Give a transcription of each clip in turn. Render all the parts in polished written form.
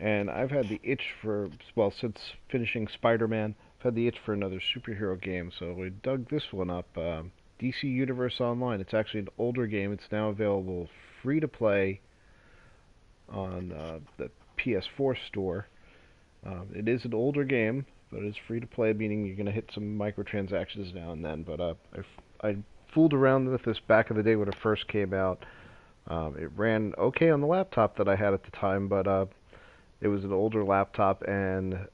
And I've had the itch for, well, since finishing Spider-Man, I've had the itch for another superhero game, so we dug this one up. DC Universe Online. It's actually an older game. It's now available free to play on the PS4 store. It is an older game, but it's free to play, meaning you're going to hit some microtransactions now and then. But I fooled around with this back in the day when it first came out. It ran okay on the laptop that I had at the time, but it was an older laptop, and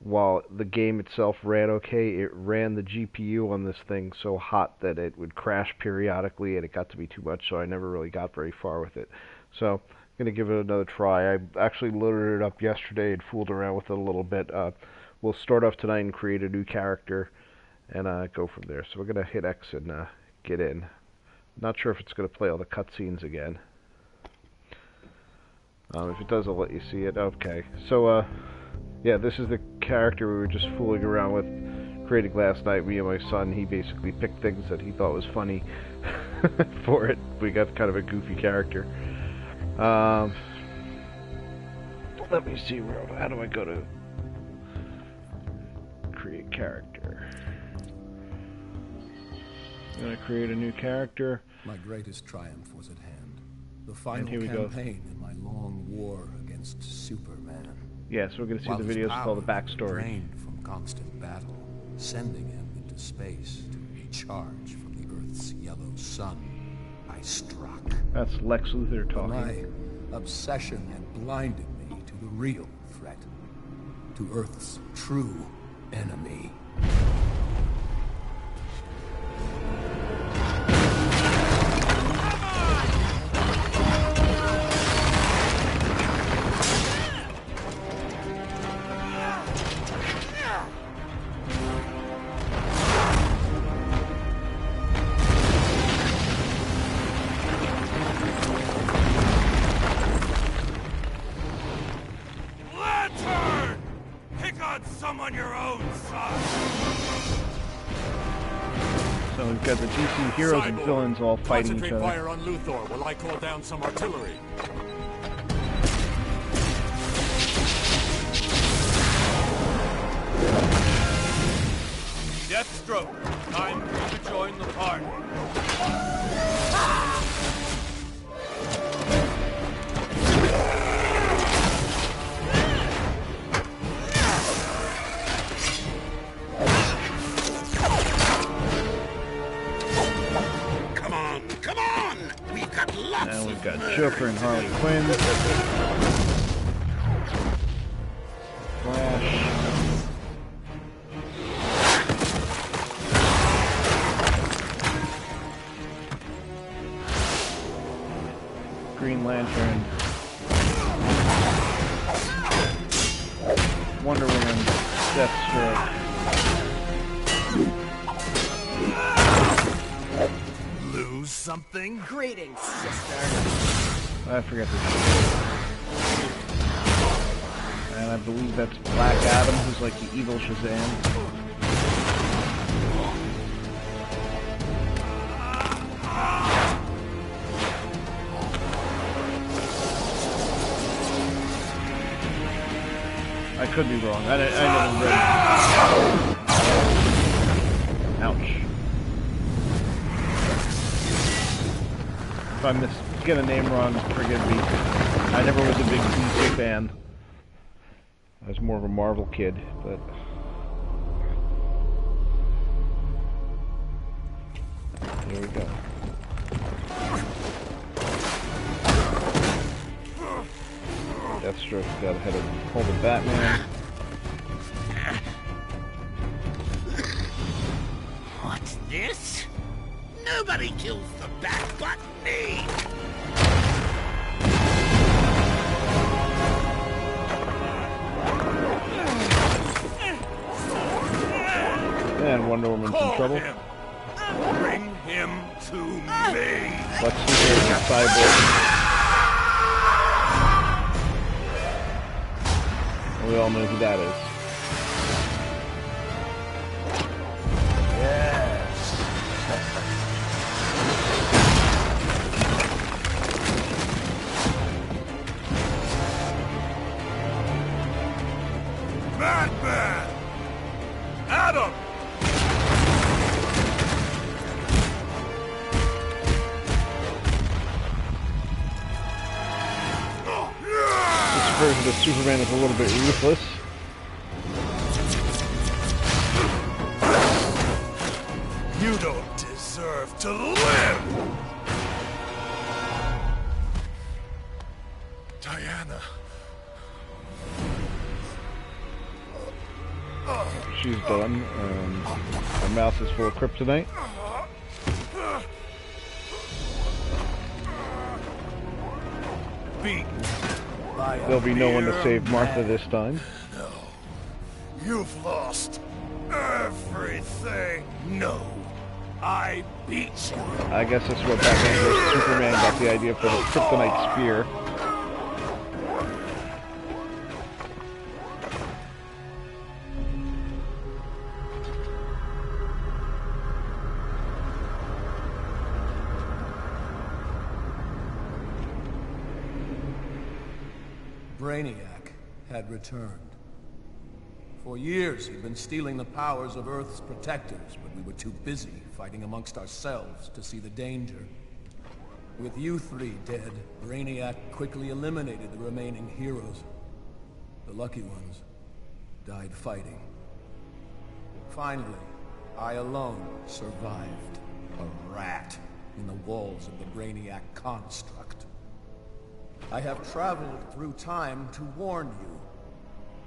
while the game itself ran okay, it ran the GPU on this thing so hot that it would crash periodically, and it got to be too much, so I never really got very far with it. So I'm going to give it another try. I actually loaded it up yesterday and fooled around with it a little bit. We'll start off tonight and create a new character and go from there. So we're going to hit X and get in. Not sure if it's going to play all the cutscenes again. If it does, I'll let you see it. Okay, so yeah, this is the character we were just fooling around with, creating last night. Me and my son, he basically picked things that he thought was funny for it. We got kind of a goofy character. Let me see, how do I go to create character? I'm going to create a new character. My greatest triumph was at hand. The final campaign in my long war against Superman. Yeah, so we're going to see the videos called the backstory. Drained from constant battle, sending him into space to recharge from the Earth's yellow sun. I struck. That's Lex Luthor talking. My obsession had blinded me to the real threat, to Earth's true enemy. On your own, son. So we've got the DC heroes and villains all fighting each other. Fire on Luthor while I call down some artillery. Deathstroke, time for you to join the party. And we've got Joker and Harley Quinn. Flash. Green Lantern. Wonder Woman. Deathstroke. Something? Greetings, sister. I forget this. And I believe that's Black Adam, who's like the evil Shazam. I could be wrong. I never read. Ouch. If I get a name wrong, forgive me. I never was a big DC fan. I was more of a Marvel kid, but... Here we go. Deathstroke's got ahead of hold of Batman. What's this? Nobody kills the Bat but me! And Wonder Woman's in trouble. Him. Bring him to me! Lex Luthor is a cyborg. We all know who that is. Batman! Adam! This version of Superman is a little bit ruthless. You don't deserve to live! Diana. She's done. Her mouth is full of kryptonite. Beaten. There'll be no one to save Martha this time. No. You've lost everything. No. I beat you. I guess that's what Batman vs Superman got the idea for the kryptonite spear. Brainiac had returned. For years, he'd been stealing the powers of Earth's protectors, but we were too busy fighting amongst ourselves to see the danger. With you three dead, Brainiac quickly eliminated the remaining heroes. The lucky ones died fighting. Finally, I alone survived. A rat in the walls of the Brainiac construct. I have traveled through time to warn you.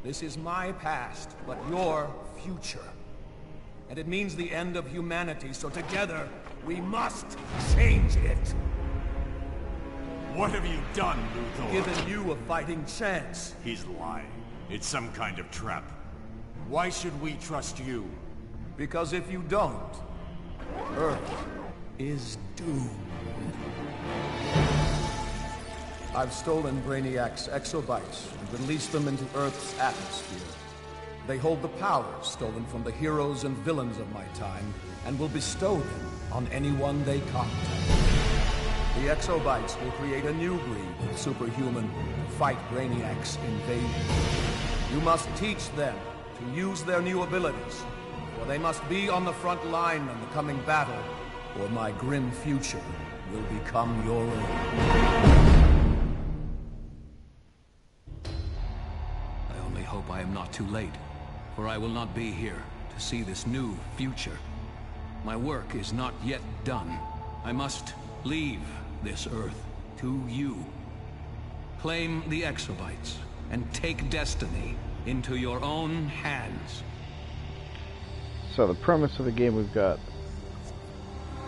This is my past, but your future. And it means the end of humanity, so together, we must change it. What have you done, Luthor? Given you a fighting chance. He's lying. It's some kind of trap. Why should we trust you? Because if you don't, Earth is doomed. I've stolen Brainiac's exobytes and released them into Earth's atmosphere. They hold the powers stolen from the heroes and villains of my time, and will bestow them on anyone they contact. The exobytes will create a new breed of superhuman to fight Brainiac's invasion. You must teach them to use their new abilities, for they must be on the front line in the coming battle, or my grim future will become your own. I hope I am not too late, for I will not be here to see this new future. My work is not yet done. I must leave this Earth to you. Claim the exobytes and take destiny into your own hands. So the premise of the game, we've got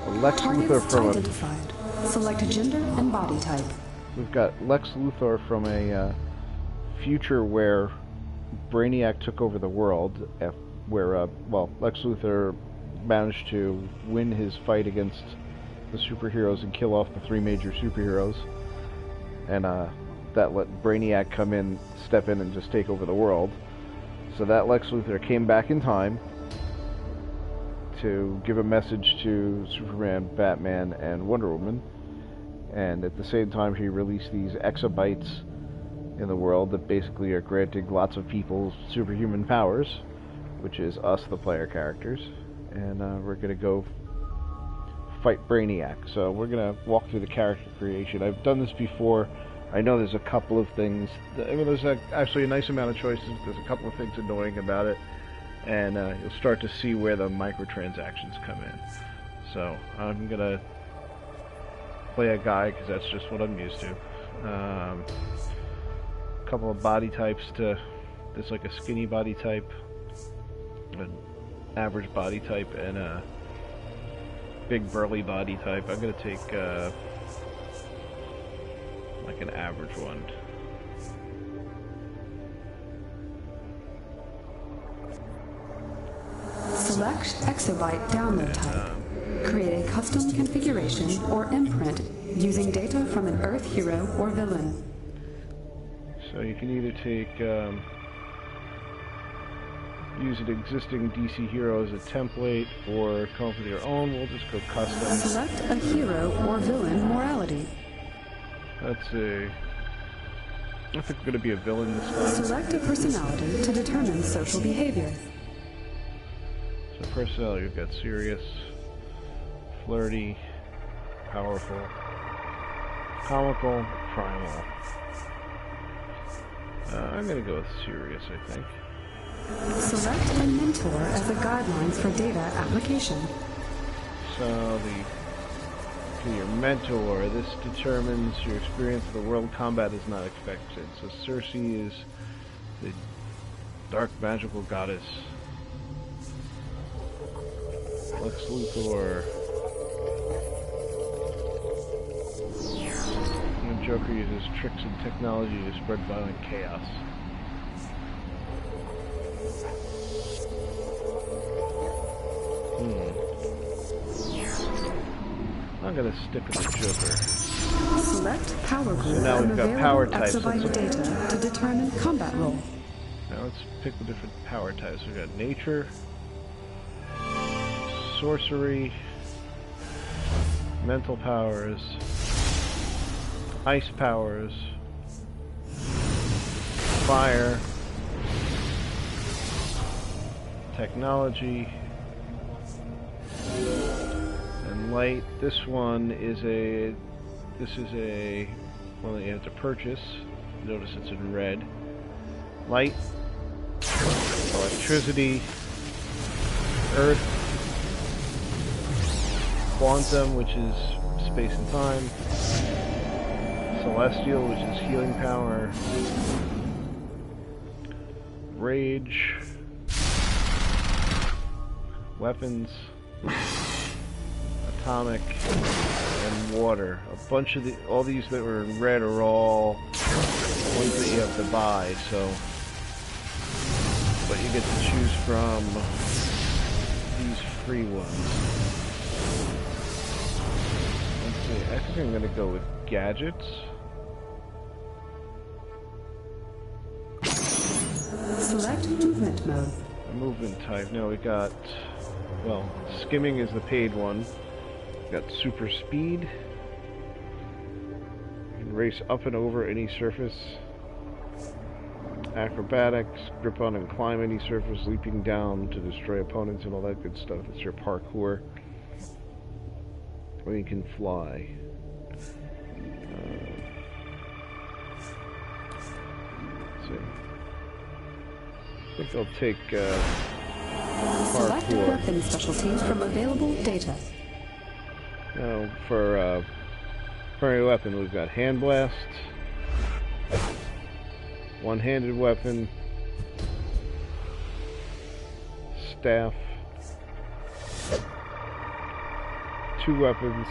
Lex Luthor Targets from identified. Select gender and body type. we've got Lex Luthor from a future where Brainiac took over the world, where Lex Luthor managed to win his fight against the superheroes and kill off the three major superheroes, and that let Brainiac step in and just take over the world. So that Lex Luthor came back in time to give a message to Superman, Batman, and Wonder Woman, and at the same time he released these exobytes in the world that basically are granting lots of people superhuman powers, which is us, the player characters, and we're going to go fight Brainiac. So we're going to walk through the character creation. I've done this before. I know there's a couple of things, there's actually a nice amount of choices. There's a couple of things annoying about it, and you'll start to see where the microtransactions come in. So I'm going to play a guy because that's just what I'm used to. Couple of body types there's like a skinny body type, an average body type, and a big burly body type. I'm going to take like an average one. Select exobyte download type. Create a custom configuration or imprint using data from an Earth hero or villain. So you can either take, use an existing DC hero as a template, or come up with your own. We'll just go custom. Select a hero or villain morality. Let's see. I think we're going to be a villain this time. Select a personality to determine social behavior. So personality, we've got serious, flirty, powerful, comical, primal. I'm going to go with serious, I think. Select a mentor as a guidelines for data application. So your mentor, this determines your experience of the world. Combat is not expected. So Circe is the dark magical goddess. Lex Luthor. And Joker uses tricks and technology to spread violent chaos. I'm gonna stick with the Joker. Select power group So now from we've got available power types. exabyte data to determine combat role. Now let's pick the different power types. We've got nature, sorcery, mental powers, ice powers, fire, technology, and light. This is a one that you have to purchase. Notice it's in red. Light, electricity, earth, quantum, which is space and time, celestial, which is healing power, rage, weapons, atomic, and water. A bunch of all these that were in red are all ones that you have to buy, so but you get to choose from these free ones. Let's see, I think I'm gonna go with gadgets. Select movement mode. Movement type. Now we got, well, skimming is the paid one. We got super speed. You can race up and over any surface. Acrobatics, grip on and climb any surface, leaping down to destroy opponents and all that good stuff. It's your parkour. Or you can fly. Let's see. I think I'll take Select a parkour. weapon specialty from available data. Now, for primary weapon, we've got hand blast, one-handed weapon, staff, two weapons,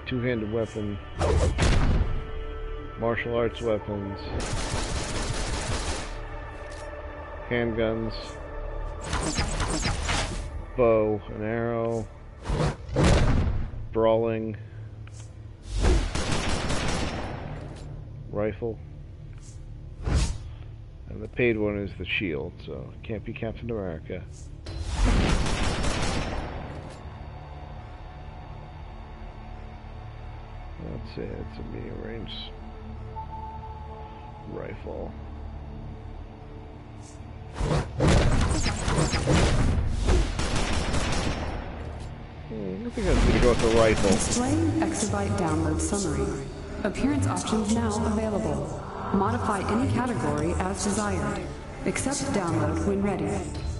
two-handed weapon, martial arts weapons, handguns, bow and arrow, brawling, rifle, and the paid one is the shield, so it can't be Captain America. That's it, it's a medium range rifle. I think I'm going to go with the rifle. Displaying exabyte download summary. Appearance options now available. Modify any category as desired. Accept download when ready.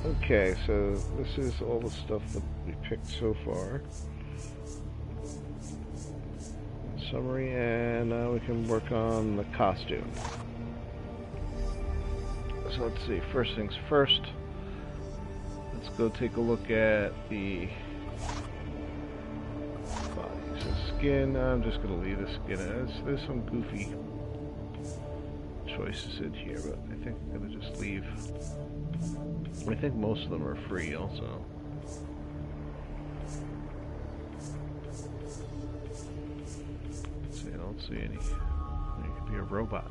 Okay, so this is all the stuff that we picked so far. Summary, and now we can work on the costume. So let's see, first things first. Let's go take a look at the body. So skin, I'm just going to leave the skin as. There's some goofy choices in here, but I think I'm going to just leave. I think most of them are free also. Let's see, I don't see any. You could be a robot.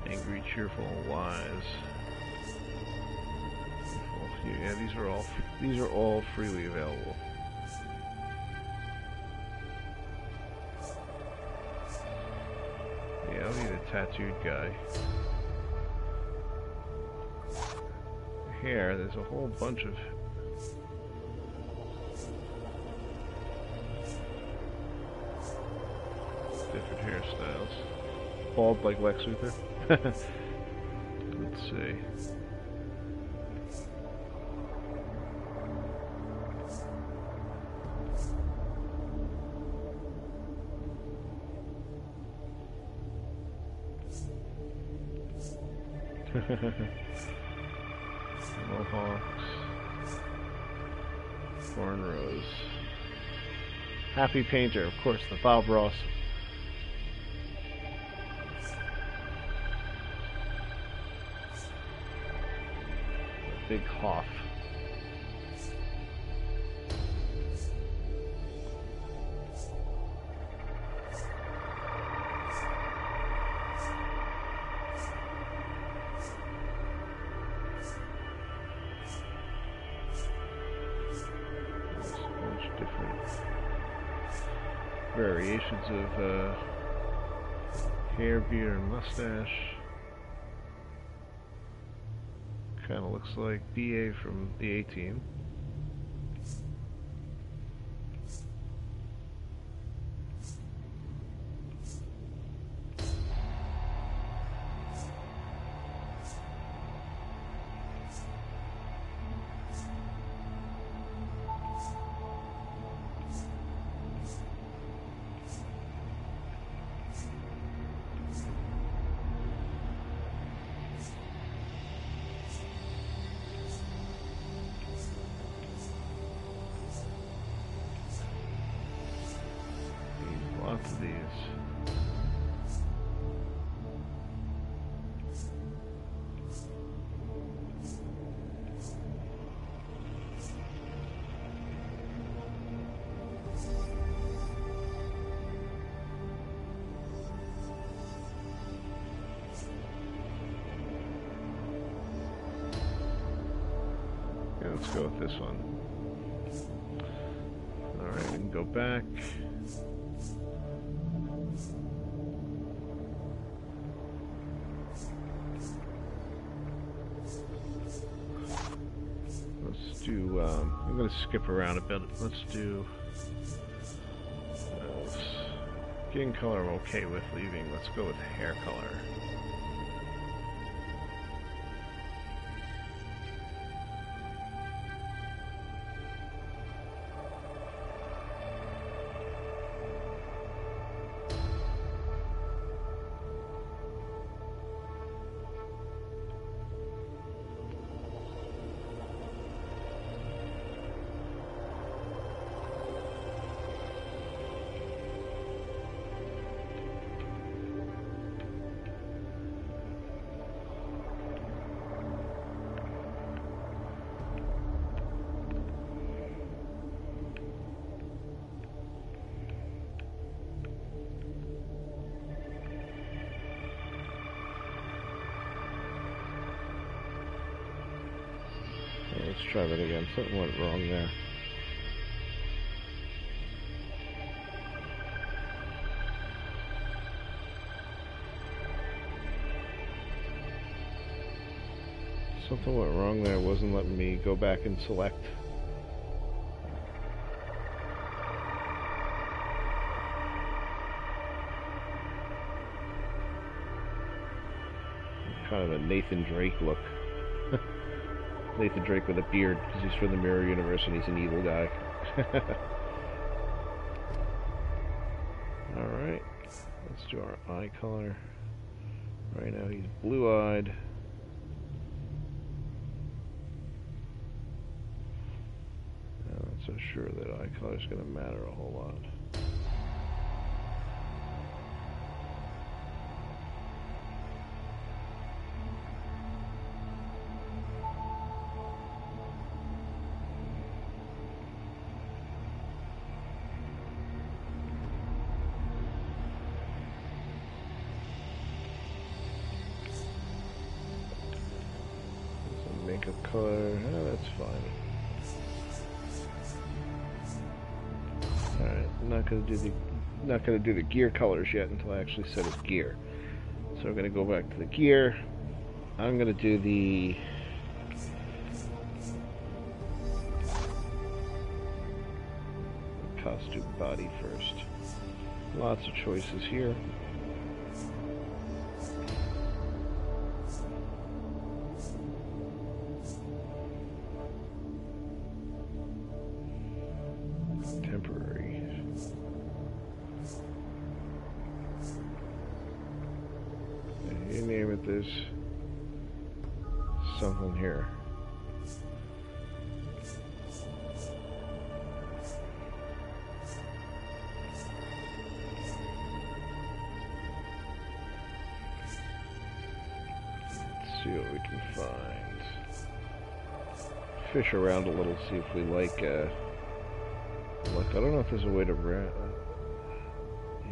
Angry, cheerful, wise. Yeah, these are all freely available. tattooed guy. Hair, there's a whole bunch of different hairstyles. Bald like Lex Luthor. Let's see. Mohawks, cornrows. Happy Painter, of course, the Bob Ross. A big Hoff. Variations of hair, beard, and mustache. Kind of looks like BA from the A-Team. Lots of these. Yeah, let's go with this one. Alright, we can go back. I'm going to skip around a bit. Let's do skin color I'm okay with leaving. Let's go with hair color. Let's try that again. Something went wrong there. Something went wrong there. Wasn't letting me go back and select. Kind of a Nathan Drake look. Nathan Drake with a beard, because he's from the Mirror Universe and he's an evil guy. Alright, let's do our eye color. Right now he's blue-eyed. I'm not so sure that eye color is going to matter a whole lot. Makeup color, that's fine. Alright, I'm not gonna do the gear colors yet until I actually set his gear. So we're going to go back to the gear. I'm going to do the costume body first. Lots of choices here. Temporary. You name it, there's something here. See what we can find. Fish around a little, see if we like, look, I don't know if there's a way to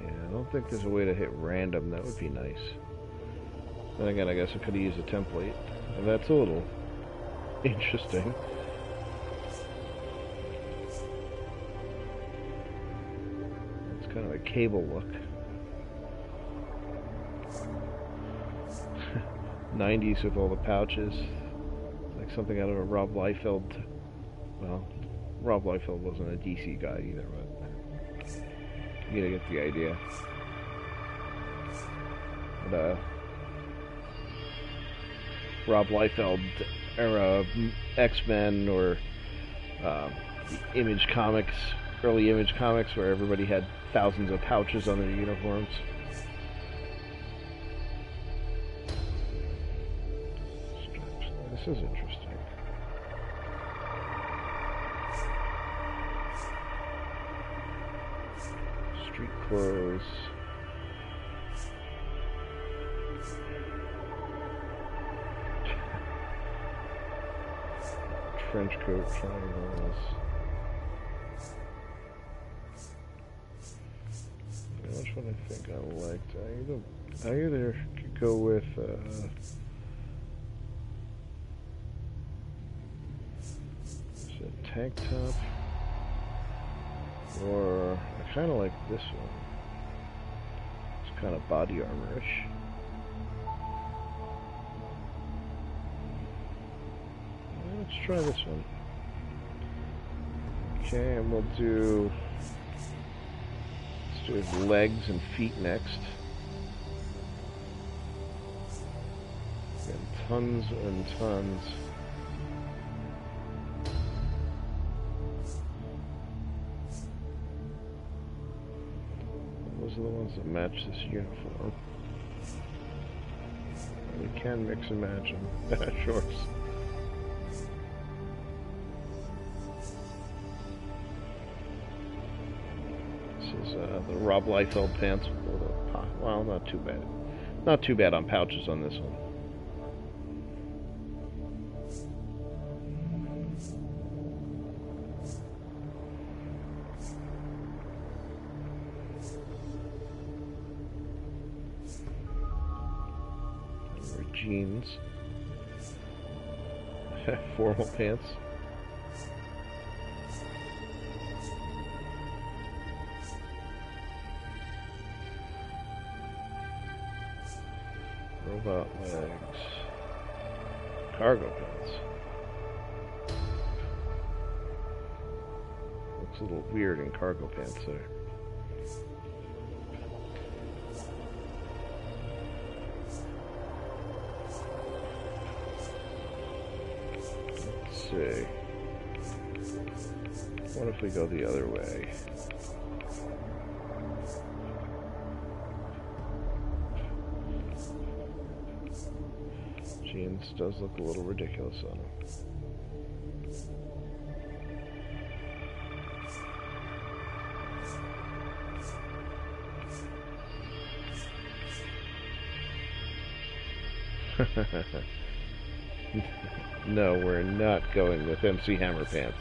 yeah, I don't think there's a way to hit random. That would be nice. Then again, I guess I could have used a template. And that's a little interesting. It's kind of a cable look. 90s with all the pouches. Like something out of a Rob Liefeld. Well, Rob Liefeld wasn't a DC guy either, but you gotta get the idea. But, Rob Liefeld era X-Men or the Image Comics, early Image Comics, where everybody had thousands of pouches on their uniforms. This is interesting. Street clothes. Trench coat triangles. Which one I think I liked? I either could go with tank top, or I kind of like this one. It's kind of body armorish. Let's try this one. Okay, and we'll do, let's do his legs and feet next. And tons and tons. Those are the ones that match this uniform. We can mix and match them. Shorts. This is the Rob Liefeld pants with a, well, not too bad. Not too bad on pouches on this one. Jeans, formal pants. Robot legs, cargo pants. Looks a little weird in cargo pants there. See. What if we go the other way? Jeans does look a little ridiculous on him. No, we're not going with MC Hammer pants.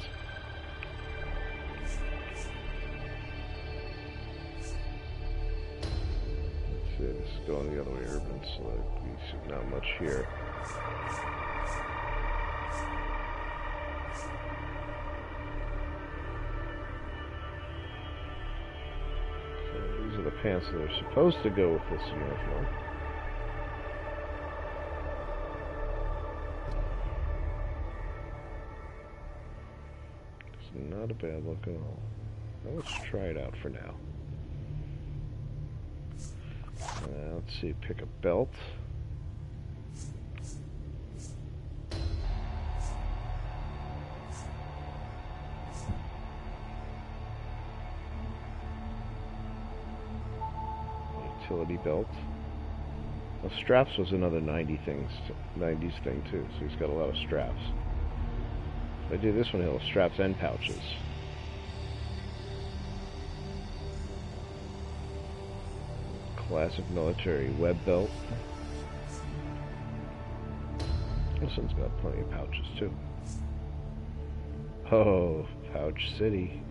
Let's see, this is going the other way, urban, so we see not much here. So these are the pants that are supposed to go with this uniform. bad look at all. Well, let's try it out for now. Let's see, pick a belt. Utility belt. Well, straps was another 90s thing too, so he's got a lot of straps. If I do this one, he'll have straps and pouches. Classic military web belt. This one's got plenty of pouches too. Oh, Pouch City.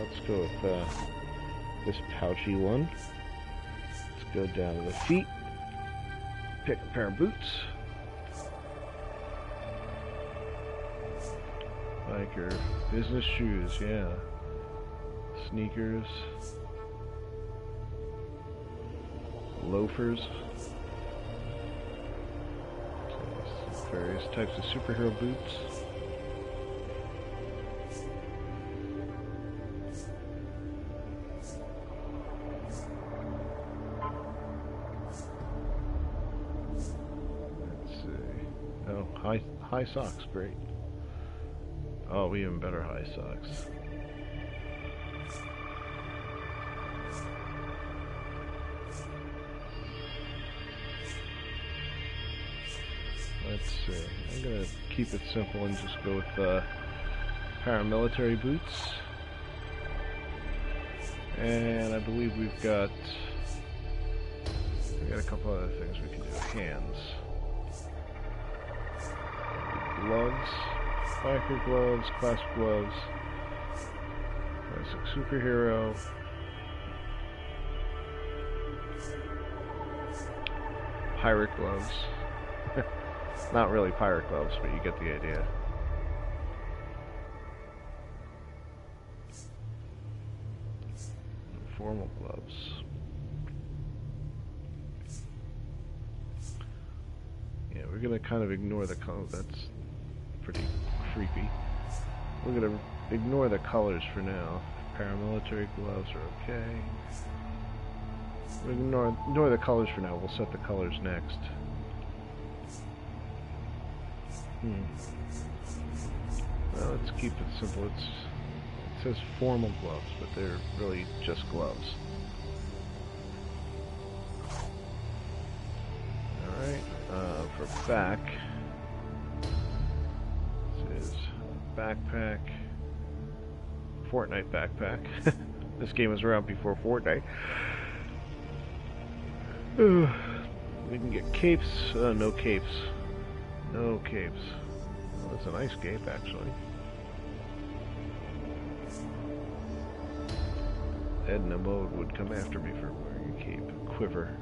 Let's go with this pouchy one. Let's go down to the feet. Pick a pair of boots. Biker business shoes, yeah. Sneakers. Loafers. Various types of superhero boots. High socks, great. Oh, even better high socks. Let's see. I'm gonna keep it simple and just go with paramilitary boots. And I believe we got a couple other things we can do. Hands. Gloves, biker gloves, classic gloves, classic superhero, pirate gloves. Not really pirate gloves, but you get the idea. Formal gloves. Yeah, we're gonna kind of ignore the color. That's pretty creepy. We're gonna ignore the colors for now. Paramilitary gloves are okay. We'll ignore the colors for now. We'll set the colors next. Well, let's keep it simple. It says formal gloves, but they're really just gloves. Alright, for back. Backpack. Fortnite backpack. This game was around before Fortnite. We can get capes. No capes. No capes. Well, that's a nice cape, actually. Edna Mode would come after me for wearing a cape. Quiver.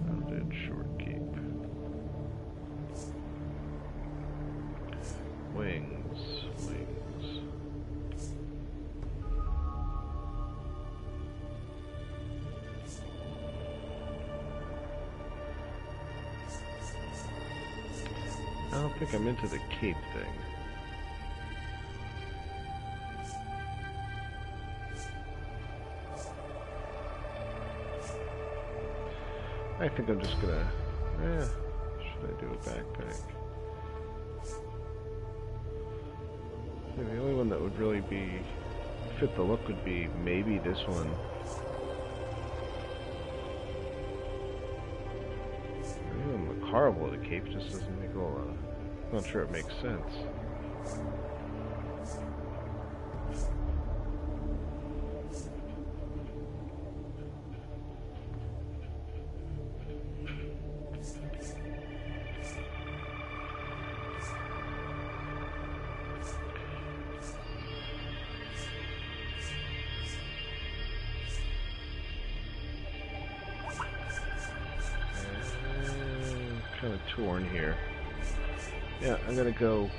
Rounded short cape. Wings, wings. I don't think I'm into the cape thing. I think I'm just gonna, should I do a backpack? The only one that would really fit the look would be maybe this one. It doesn't look horrible. The cape just doesn't make a lot of, I'm not sure it makes sense. kind of torn here. Yeah, I'm gonna go.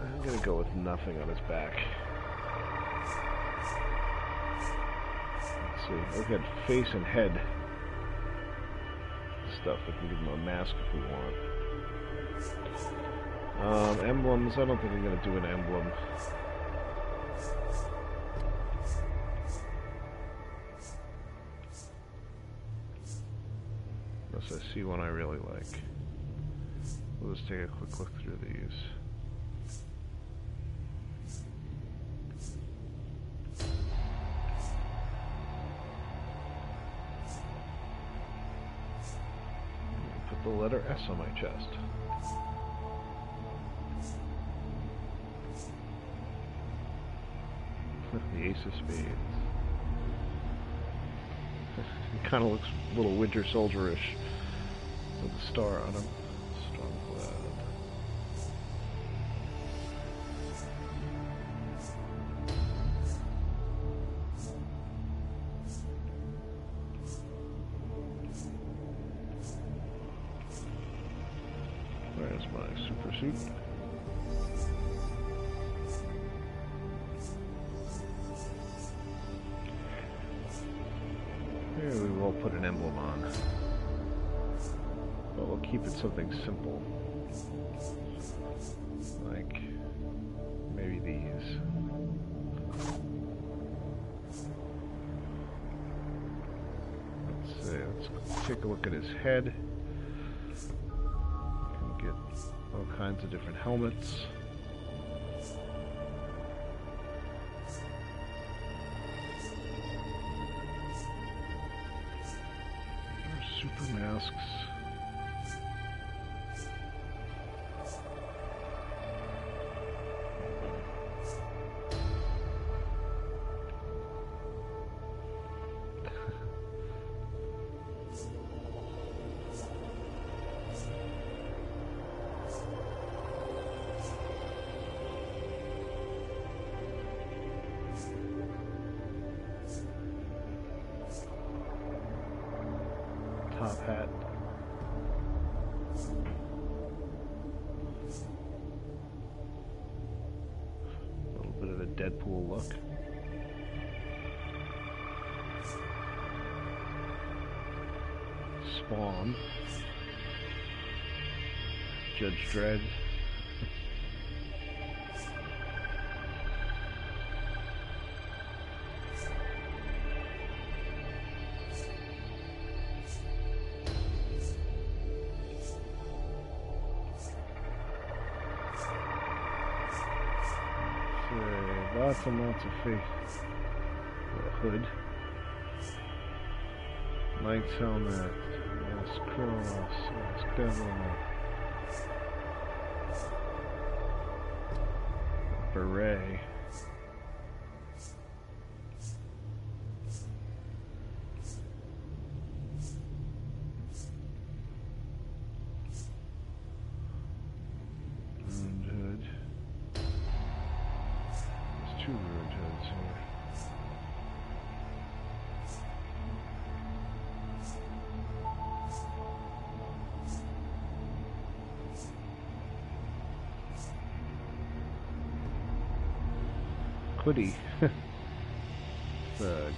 I'm gonna go with nothing on his back. Let's see. Look at face and head stuff. We can give him a mask if we want. Emblems. I don't think I'm gonna do an emblem. Unless I see one I really like. We'll just take a quick look through these. Put the letter S on my chest. The Ace of Spades. It kind of looks a little Winter Soldier-ish with a star on him. Stormcloud. There's my super suit. Here we will put an emblem on. But we'll keep it something simple. Like maybe these. Let's see, let's take a look at his head. You can get all kinds of different helmets. Super masks. Top hat. A little bit of a Deadpool look. Spawn. Judge Dredd. Lots and lots of face. Hood. Knight's helmet. Mask cross. Mask devil. Beret. Two ruined hoods here. Hoodie. Thug.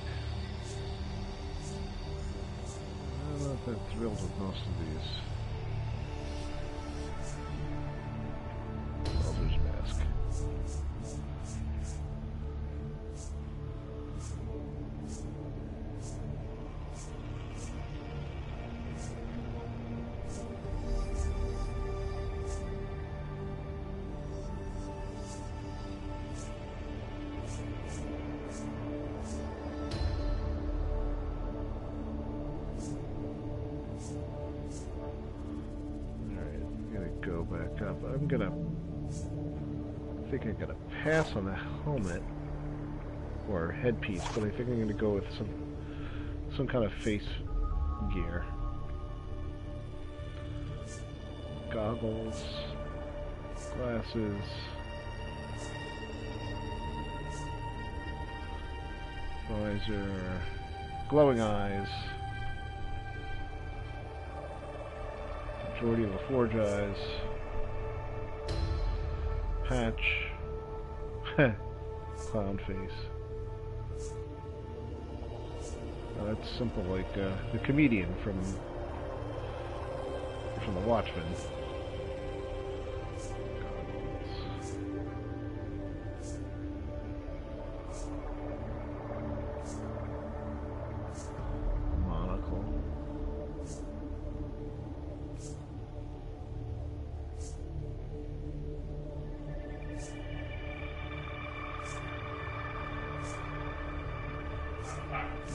I'm not that thrilled with most of these. Elder's mask. Go back up. I think I'm gonna pass on the helmet or headpiece, but I think I'm gonna go with some kind of face gear. Goggles, glasses, visor, glowing eyes. Majority of the Forge Eyes. Patch. Clown face. That's simple, like the comedian from The Watchmen. Monocle.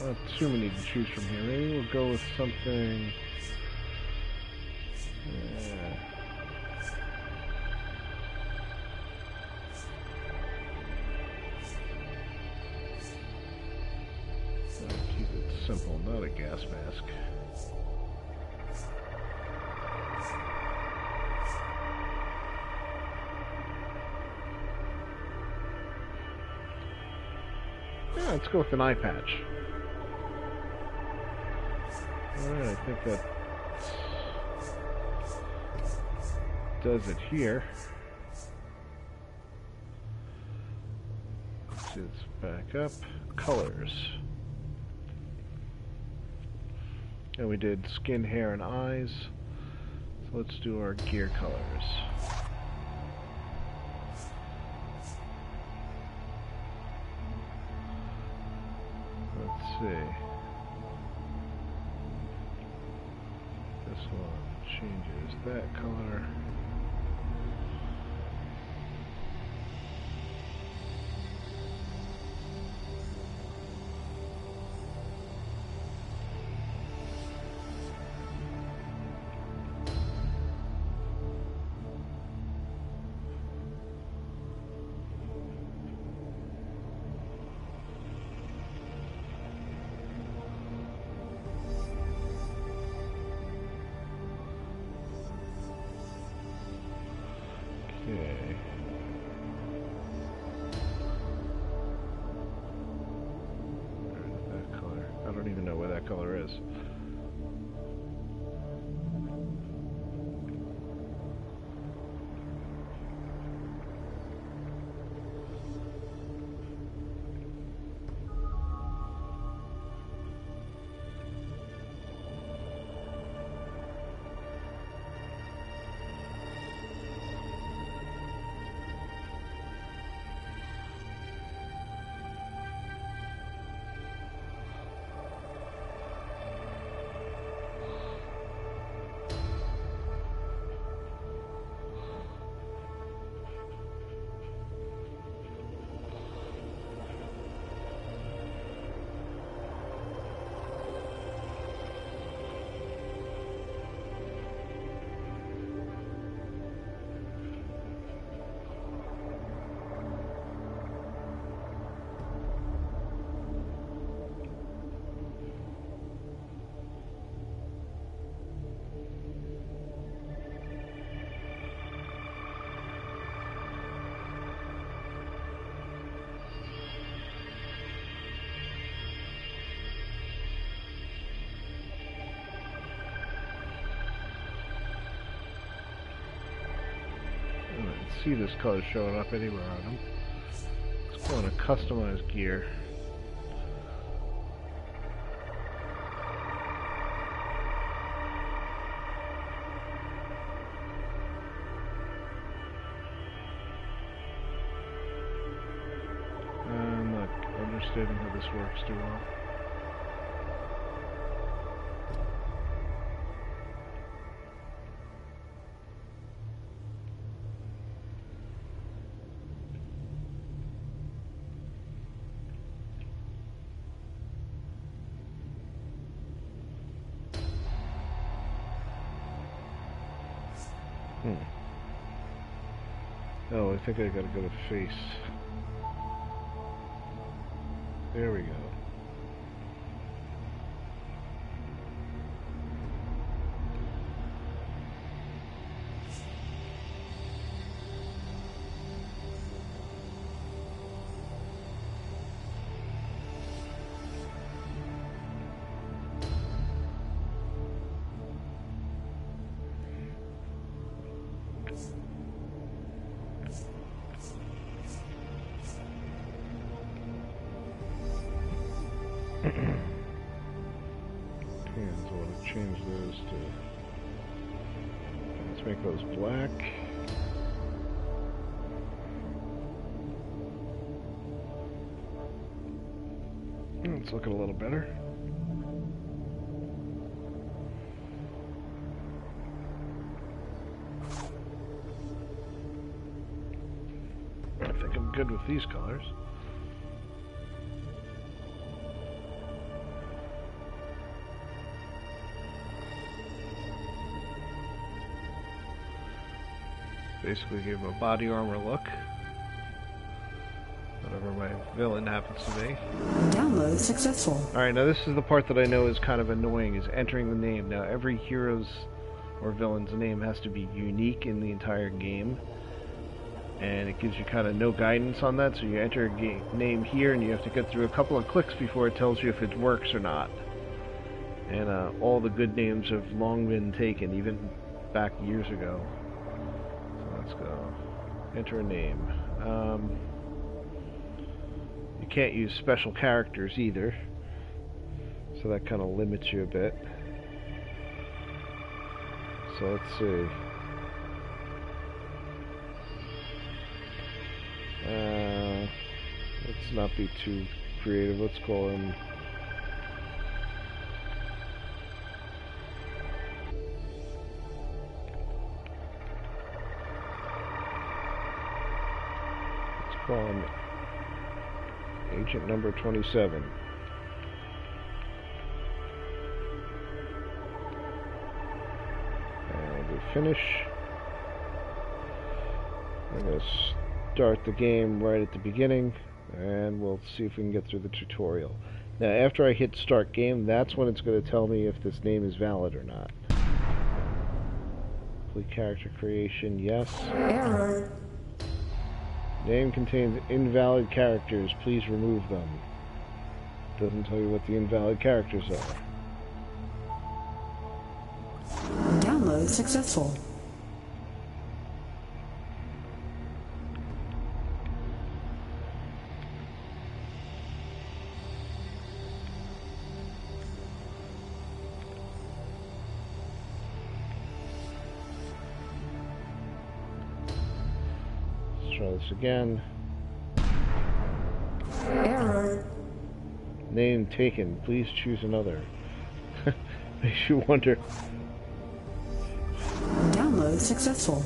Not too many to choose from here. Maybe we'll go with something. Keep it simple, not a gas mask. Yeah, let's go with an eye patch. Alright, I think that does it here. Let's see, let's back up. Colors. And we did skin, hair, and eyes. So let's do our gear colors. Let's see. This one changes that color. Okay. Where's that color? I don't even know where that color is. See this color showing up anywhere on them. Let's go on a customized gear. I'm not understanding how this works too well. Oh, I think I gotta go to face. There we go. Pans, I want to change those to... Let's make those black. It's looking a little better. I think I'm good with these colors. Basically give him a body armor look. Whatever my villain happens to be. Download successful. Alright, now this is the part that I know is kind of annoying, is entering the name. Now every hero's or villain's name has to be unique in the entire game. And it gives you kind of no guidance on that, so you enter a name here and you have to get through a couple of clicks before it tells you if it works or not. And all the good names have long been taken, even back years ago. So let's go. Enter a name. You can't use special characters either, so that kind of limits you a bit. So let's see. Let's not be too creative. Let's call him... Let's call him Agent number 27. And we'll finish. I'm going to start the game right at the beginning, and we'll see if we can get through the tutorial. Now, after I hit start game, that's when it's going to tell me if this name is valid or not. Complete character creation, yes. Error. Name contains invalid characters. Please remove them. Doesn't tell you what the invalid characters are. Download successful. Try this again. Error. Name taken. Please choose another. Makes you wonder. Download successful.